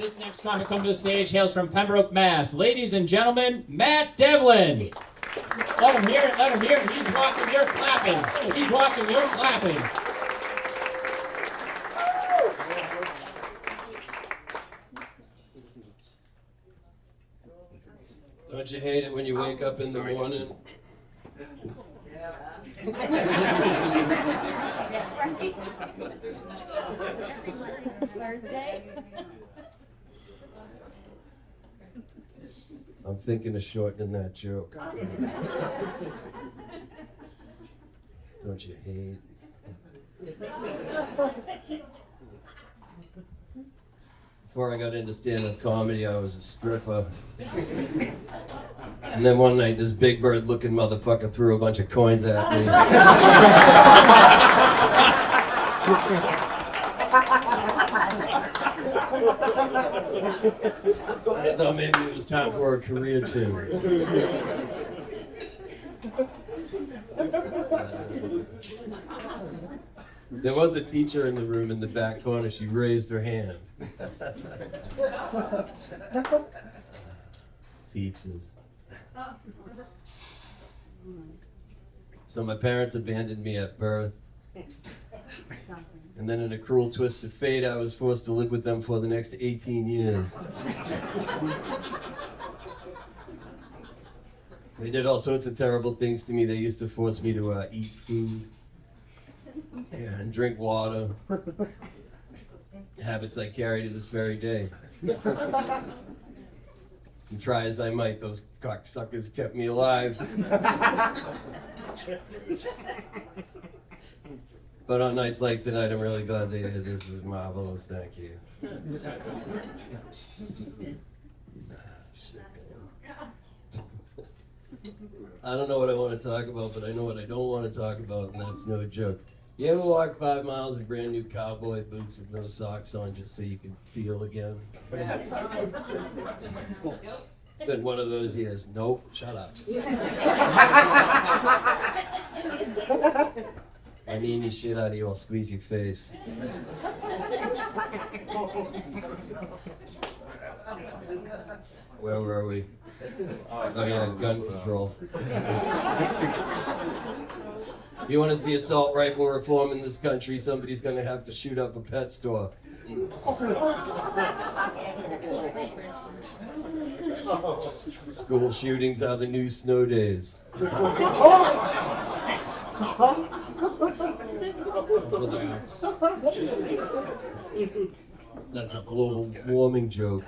This next comic come to the stage hails from Pembroke, Mass. Ladies and gentlemen, Matt Devlin. Let him hear it, let him hear it. He's walking, you're clapping. He's walking, you're clapping. Don't you hate it when you wake up in the morning? Thursday? I'm thinking of shortening that joke. Don't you hate? Before I got into stand-up comedy, I was a stripper. And then one night, this big bird-looking motherfucker threw a bunch of coins at me. I thought maybe it was time for a career change. There was a teacher in the room in the back corner. She raised her hand. Teachers. So my parents abandoned me at birth. And then in a cruel twist of fate, I was forced to live with them for the next 18 years. They did all sorts of terrible things to me. They used to force me to eat food and drink water. Habits I carry to this very day. And try as I might, those cocksuckers kept me alive. But on nights like tonight, I'm really glad they did. This is marvelous. Thank you. I don't know what I want to talk about, but I know what I don't want to talk about, and that's no joke. You ever walk 5 miles in brand new cowboy boots with no socks on just so you can feel again? It's been one of those years. Nope, shut up. I need any shit out of you, I'll squeeze your face. Where were we? Oh yeah, gun control. You want to see assault rifle reform in this country, somebody's going to have to shoot up a pet store. School shootings are the new snow days. Relax. That's a global warming joke.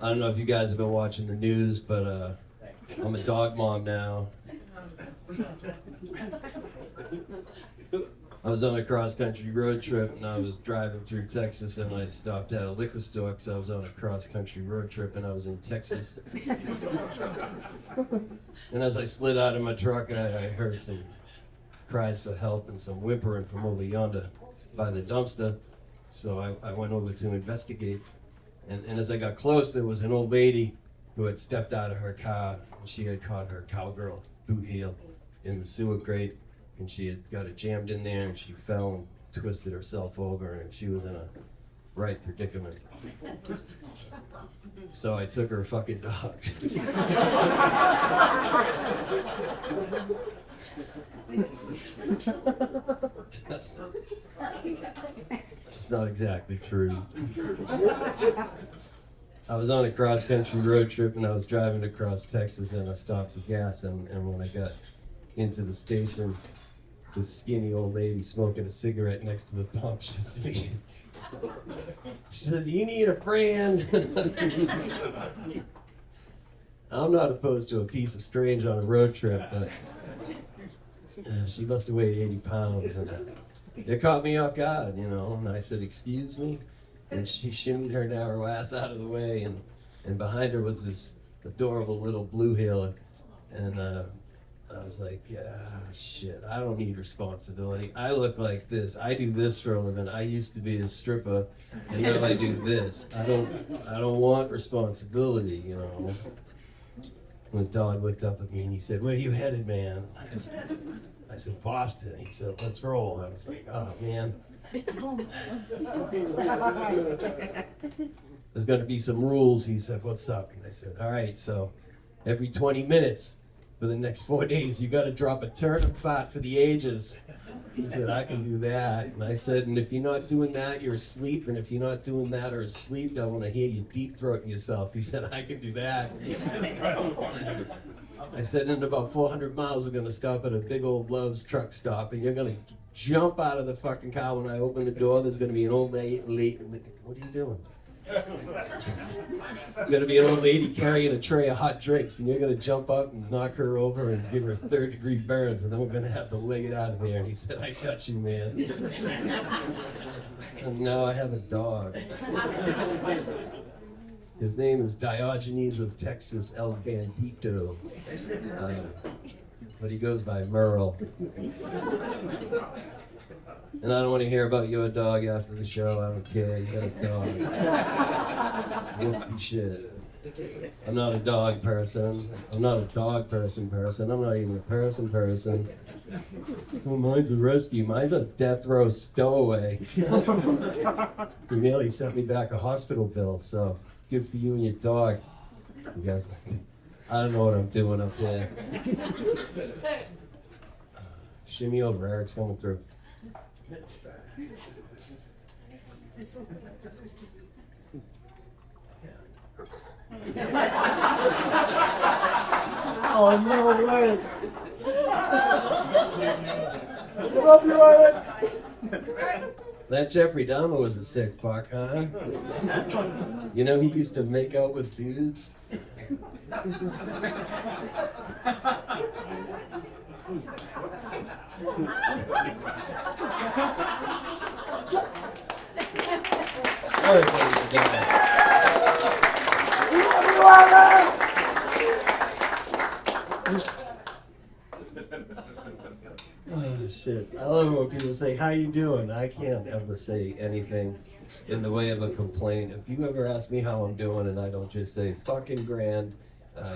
I don't know if you guys have been watching the news, but I'm a dog mom now. I was on a cross-country road trip and I was driving through Texas and I stopped at a liquor store because I was on a cross-country road trip and I was in Texas. And as I slid out of my truck, I heard some cries for help and some whimpering from over yonder by the dumpster. So I went over to investigate. And as I got close, there was an old lady who had stepped out of her car. And she had caught her cowgirl boot heel in the sewer grate. And she had got it jammed in there, and she fell and twisted herself over, and she was in a right predicament. So I took her fucking dog. That's not exactly true. I was on a cross-country road trip, and I was driving across Texas, and I stopped for gas, and when I got into the station, this skinny old lady smoking a cigarette next to the pump. She says, "You need a friend." I'm not opposed to a piece of strange on a road trip, but she must have weighed 80 pounds. And it caught me off guard, you know. And I said, "Excuse me?" And she shimmied her narrow ass out of the way. And behind her was this adorable little blue heeler. And I was like, yeah, shit, I don't need responsibility. I look like this. I do this for a living. I used to be a stripper, and now I do this. I don't want responsibility, you know. And the dog looked up at me and he said, "Where you headed, man?" I said, Boston. He said, let's roll. I was like, oh, man. There's going to be some rules. He said, what's up? And I said, all right, so every 20 minutes for the next 4 days, you got to drop a turnip fat for the ages. He said, I can do that. And I said, and if you're not doing that, you're asleep. And if you're not doing that or asleep, I want to hear you deep throating yourself. He said, I can do that. I said, in about 400 miles, we're going to stop at a big old Love's truck stop. And you're going to jump out of the fucking car when I open the door. There's going to be an old lady. What are you doing? There's going to be an old lady carrying a tray of hot drinks, and you're going to jump up and knock her over and give her 3rd-degree burns, and then we're going to have to leg it out of there. And he said, I got you, man. And now I have a dog. His name is Diogenes of Texas, El Bandito. But he goes by Merle. And I don't want to hear about your dog after the show. I don't care. You got a dog. Whoopty shit. I'm not a dog person. I'm not a dog person. I'm not even a person. Well, mine's a rescue. Mine's a death row stowaway. He nearly sent me back a hospital bill, so good for you and your dog. You guys, I don't know what I'm doing up there. Shimmy over, Eric's coming through. Oh, no way. Love you, Eric. That Jeffrey Dahmer was a sick fuck, huh? You know, he used to make out with dudes. All right, ladies and gentlemen. Oh, shit. I love it when people say, how you doing? I can't ever say anything in the way of a complaint. If you ever ask me how I'm doing and I don't just say, fucking grand,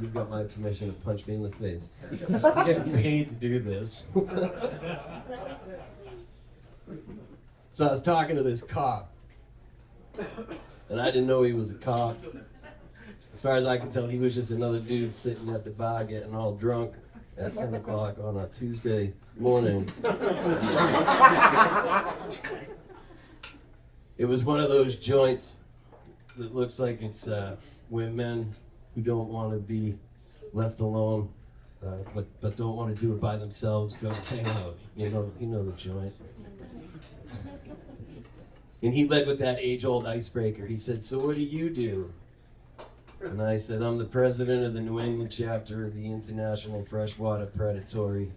you've got my permission to punch me in the face. I'm getting paid to do this. So I was talking to this cop, and I didn't know he was a cop. As far as I can tell, he was just another dude sitting at the bar getting all drunk at 10 o'clock on a Tuesday morning. It was one of those joints that looks like it's where men who don't want to be left alone, but don't want to do it by themselves, go hang out. You know the joint. And he led with that age-old icebreaker. He said, so what do you do? And I said, I'm the president of the New England chapter of the International Freshwater Predatory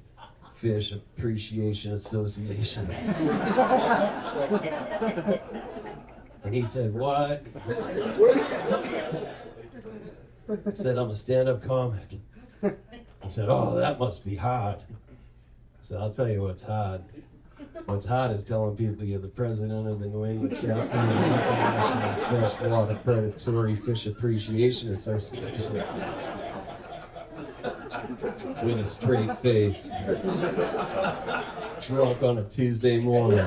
Fish Appreciation Association. And he said, what? I said, I'm a stand-up comic. He said, oh, that must be hard. I said, I'll tell you what's hard. What's hard is telling people you're the president of the New England chapter of the International Freshwater Predatory Fish Appreciation Association. With a straight face. Drunk on a Tuesday morning.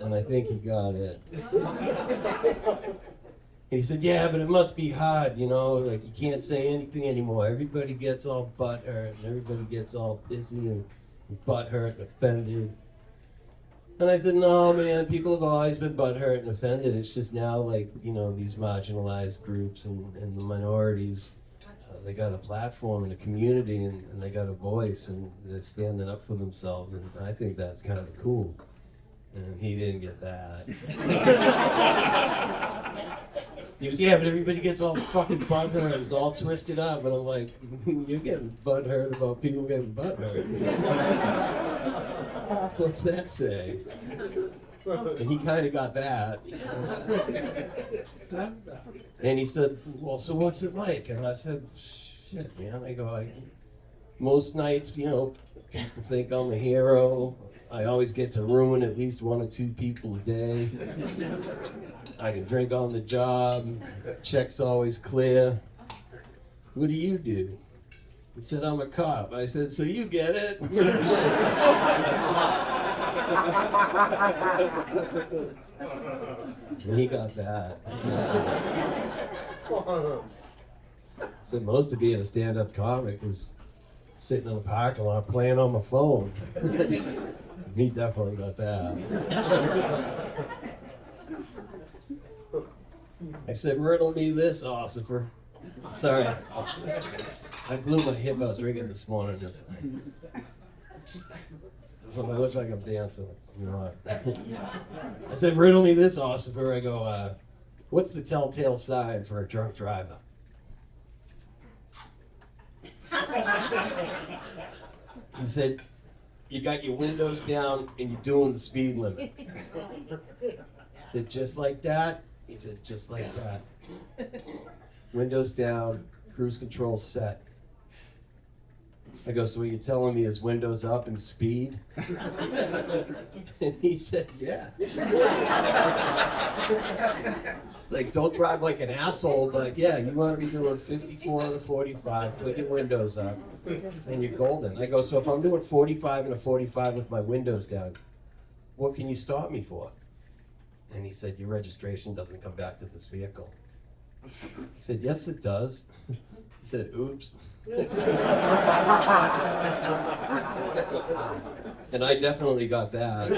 And I think he got it. He said, yeah, but it must be hard, like you can't say anything anymore. Everybody gets all butthurt, and everybody gets all pissy and butthurt and offended. And I said, no, man, people have always been butthurt and offended. It's just now, these marginalized groups and the minorities, they got a platform in the community and they got a voice and they're standing up for themselves. And I think that's kind of cool. And he didn't get that. He goes, yeah, but everybody gets all fucking butthurt and all twisted up. And I'm like, you're getting butthurt about people getting butthurt. What's that say? And he kind of got that. And he said, well, so what's it like? And I said, shit, man. I go, most nights, people think I'm a hero. I always get to ruin at least 1 or 2 people a day. I can drink on the job. Check's always clear. What do you do? He said, I'm a cop. I said, so you get it? And he got that. So most of being a stand-up comic is sitting in the parking lot playing on my phone. He definitely got that. I said, riddle me this, Ossifer. Sorry. I blew my hip out drinking this morning. So I look like I'm dancing. You know what? I said, riddle me this, Ossifer. I go, what's the telltale sign for a drunk driver? He said, you got your windows down and you're doing the speed limit. I said, just like that? He said, just like that. Windows down, cruise control set. I go, so what you're telling me is windows up and speed? And he said, yeah. Like, don't drive like an asshole, but yeah, you want to be doing 54 and a 45, put your windows up, and you're golden. I go, so if I'm doing 45 and a 45 with my windows down, what can you stop me for? And he said, your registration doesn't come back to this vehicle. I said, yes, it does. He said, oops. And I definitely got that.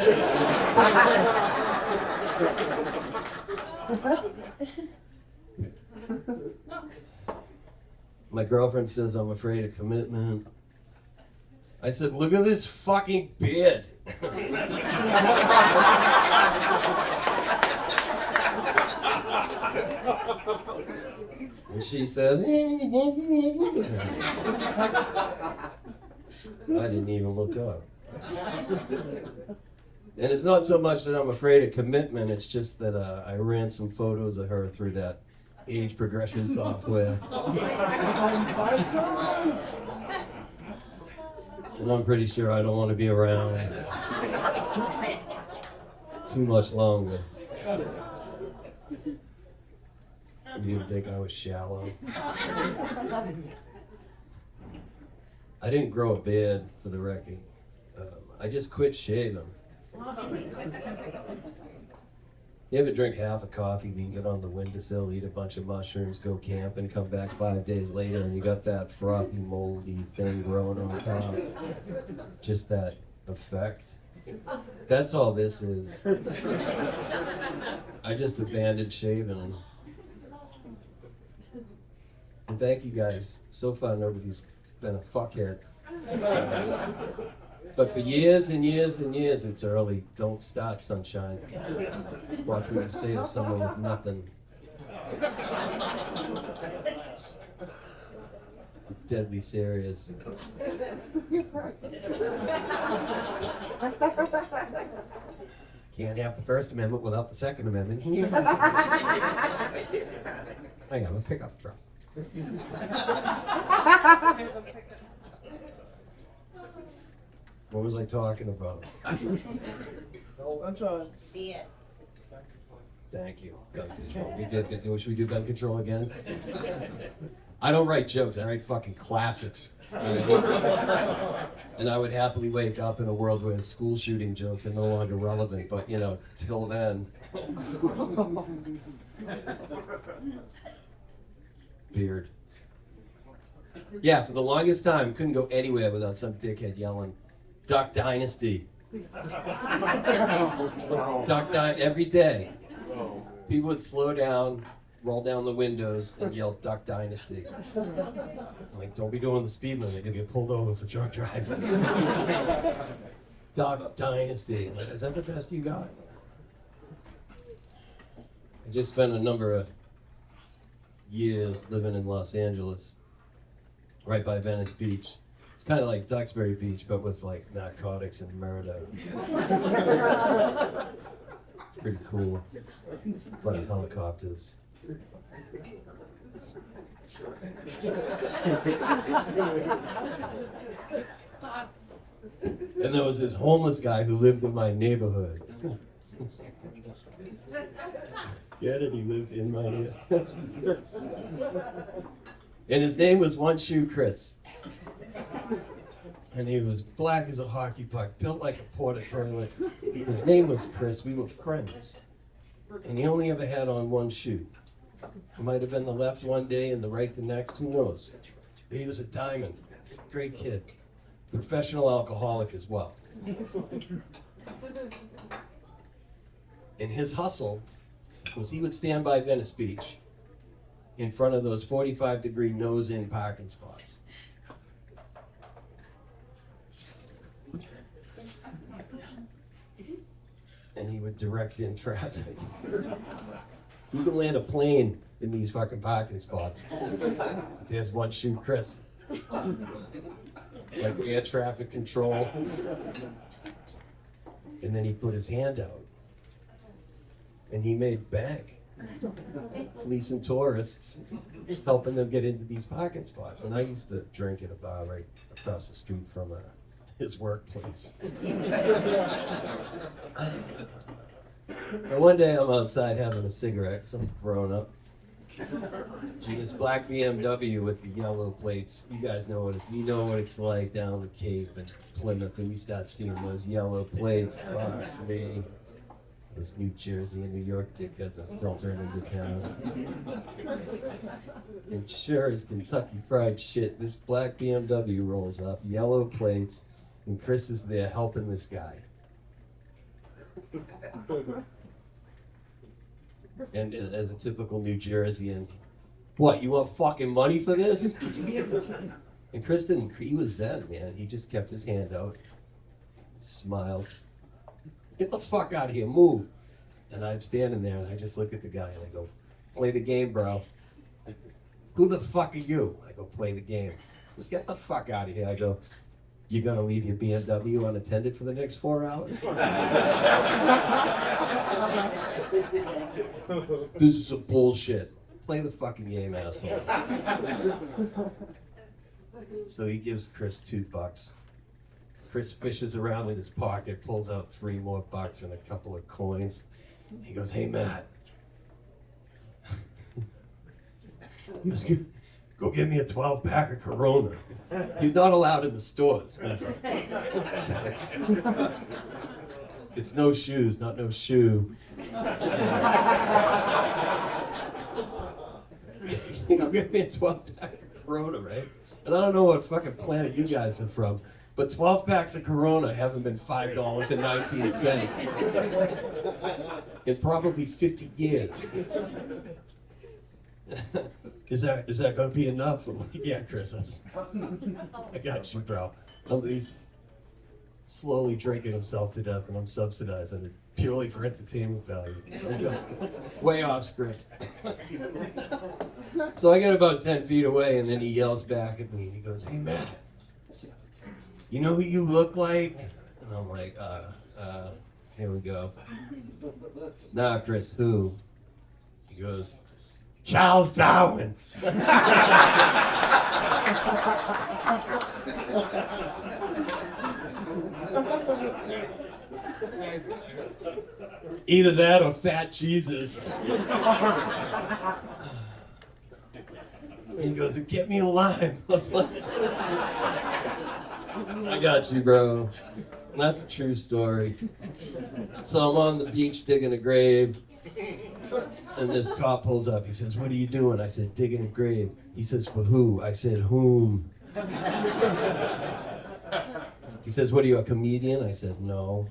My girlfriend says I'm afraid of commitment. I said, look at this fucking beard. And she says, I didn't even look up. And it's not so much that I'm afraid of commitment, it's just that I ran some photos of her through that age progression software. And I'm pretty sure I don't want to be around too much longer. You'd think I was shallow. I didn't grow a beard, for the record. I just quit shaving. You ever drink half a coffee, leave it on the windowsill, eat a bunch of mushrooms, go camping, come back 5 days later, and you got that frothy, moldy thing growing on top? Just that effect. That's all this is. I just abandoned shaving. And thank you guys. So far, nobody's been a fuckhead. But for years and years and years, it's early. Don't start, sunshine. Watch what you say to someone with nothing. Deadly serious. Can't have the First Amendment without the Second Amendment. I got a pickup truck. What was I talking about? I'm sorry. Thank you. Gun control. Should we do gun control again? I don't write jokes. I write fucking classics. And I would happily wake up in a world where school shooting jokes are no longer relevant. But, you know, till then. Beard. Yeah, for the longest time, couldn't go anywhere without some dickhead yelling, Duck Dynasty. Every day. People would slow down, roll down the windows, and yell Duck Dynasty. I'm like, don't be doing the speed limit, you'll get pulled over for drunk driving. Duck Dynasty. I'm like, is that the best you got? I just spent a number of years living in Los Angeles, right by Venice Beach. It's kind of like Duxbury Beach, but with like narcotics and murder. It's pretty cool. A lot of helicopters. And there was this homeless guy who lived in my neighborhood. Get it? He lived in my neighborhood. And his name was One Shoe Chris. And he was black as a hockey puck, built like a porta toilet. His name was Chris. We were friends. And he only ever had on one shoe. It might have been the left one day and the right the next. Who knows? But he was a diamond. Great kid. Professional alcoholic as well. And his hustle was he would stand by Venice Beach in front of those 45-degree nose-in parking spots. And he would direct in traffic. You can land a plane in these fucking parking spots. There's One Shoe Chris. Like air traffic control. And then he put his hand out. And he made bank. Fleecing tourists, helping them get into these parking spots. And I used to drink at a bar right across the street from his workplace. And one day I'm outside having a cigarette, because I'm grown up. And this black BMW with the yellow plates, you guys know what it's like down the Cape and Plymouth, and you start seeing those yellow plates. Fuck me. This New Jersey and New York dickheads are filtering into town. And sure as Kentucky Fried shit, this black BMW rolls up, yellow plates, and Chris is there helping this guy. And as a typical New Jerseyan, what, you want fucking money for this? And Chris didn't, he was zen, man. He just kept his hand out, smiled. Get the fuck out of here, move. And I'm standing there and I just look at the guy and I go, play the game, bro. Who the fuck are you? I go, play the game. Get the fuck out of here. I go, you're gonna leave your BMW unattended for the next 4 hours? This is some bullshit. Play the fucking game, asshole. So he gives Chris $2. Chris fishes around in his pocket, pulls out $3 more and a couple of coins. He goes, hey, Matt. He goes, go get me a 12-pack of Corona. He's not allowed in the stores. It's no shoes, not no shoe. Go get me a 12-pack of Corona, right? And I don't know what fucking planet you guys are from, but 12 packs of Corona haven't been $5.19 in probably 50 years. Is that gonna be enough? I'm like, yeah, Chris, I got you, bro. He's slowly drinking himself to death, and I'm subsidizing it purely for entertainment value. Way off script. So I get about 10 feet away, and then he yells back at me, and he goes, hey, Matt, you know who you look like? And I'm like, here we go. Nah, Chris, who? He goes, Charles Darwin. Either that or Fat Jesus. He goes, get me a lime. I got you, bro. That's a true story. So I'm on the beach digging a grave, and this cop pulls up. He says, what are you doing? I said, digging a grave. He says, for who? I said, whom? He says, what are you, a comedian? I said, no.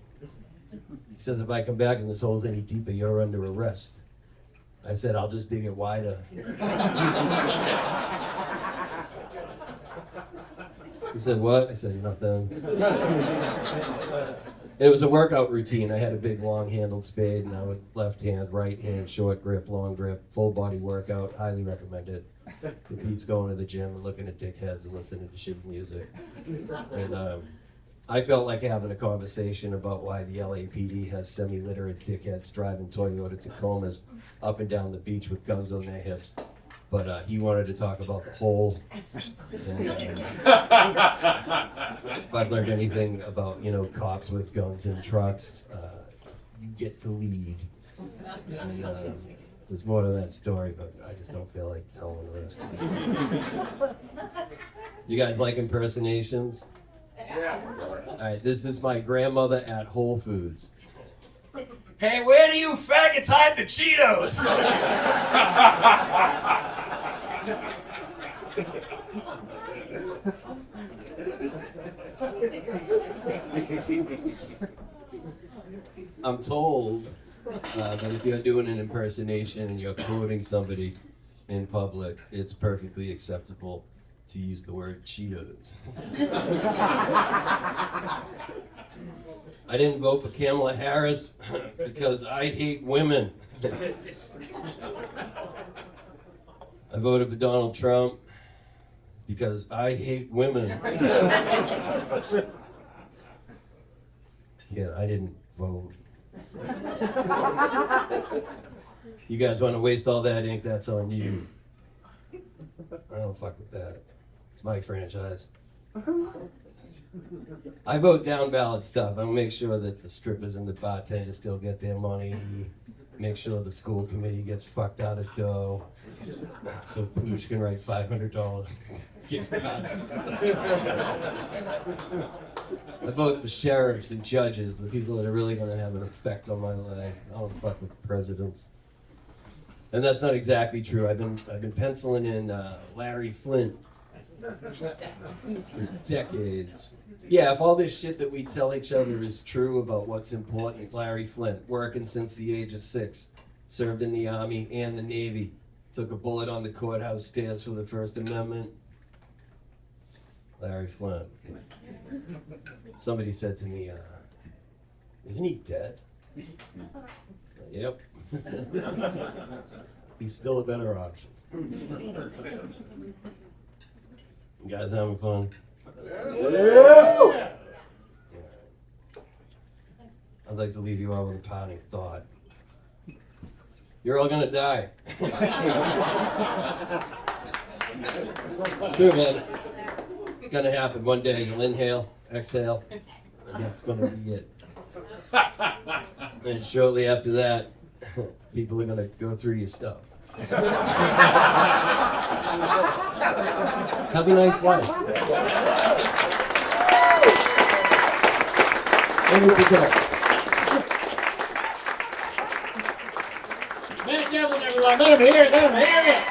He says, if I come back and this hole's any deeper, you're under arrest. I said, I'll just dig it wider. He said, what? I said, nothing. It was a workout routine. I had a big long-handled spade, and I would left hand, right hand, short grip, long grip, full body workout. Highly recommend it. It beats going to the gym and looking at dickheads and listening to shit music. And I felt like having a conversation about why the LAPD has semi-literate dickheads driving Toyota Tacomas up and down the beach with guns on their hips. But he wanted to talk about the hole. And, if I've learned anything about, cops with guns in trucks, you get to lead. And, There's more to that story, but I just don't feel like telling the rest of it. You guys like impersonations? Yeah. All right, this is my grandmother at Whole Foods. Hey, where do you faggots hide the Cheetos? I'm told that if you're doing an impersonation and you're quoting somebody in public, it's perfectly acceptable to use the word Cheetos. I didn't vote for Kamala Harris because I hate women. I voted for Donald Trump because I hate women. Yeah, I didn't vote. You guys want to waste all that ink? That's on you. I don't fuck with that. It's my franchise. I vote down ballot stuff. I'll make sure that the strippers and the bartenders still get their money. Make sure the school committee gets fucked out of dough. So Pooch can write $500 gift cards. I vote for sheriffs and judges, the people that are really going to have an effect on my life. I don't fuck with presidents. And that's not exactly true. I've been penciling in Larry Flint for decades. Yeah, if all this shit that we tell each other is true about what's important, Larry Flint, working since the age of 6, served in the Army and the Navy, took a bullet on the courthouse stairs for the First Amendment. Larry Flint. Somebody said to me, isn't he dead? Yep. He's still a better option. You guys having fun? Yeah. I'd like to leave you all with a parting thought. You're all gonna die. It's true, man. It's gonna happen one day. You'll inhale, exhale, and that's gonna be it. And shortly after that, people are gonna go through your stuff. Have a nice life. Matt Devlin, everyone. Let him hear it. Let him hear it.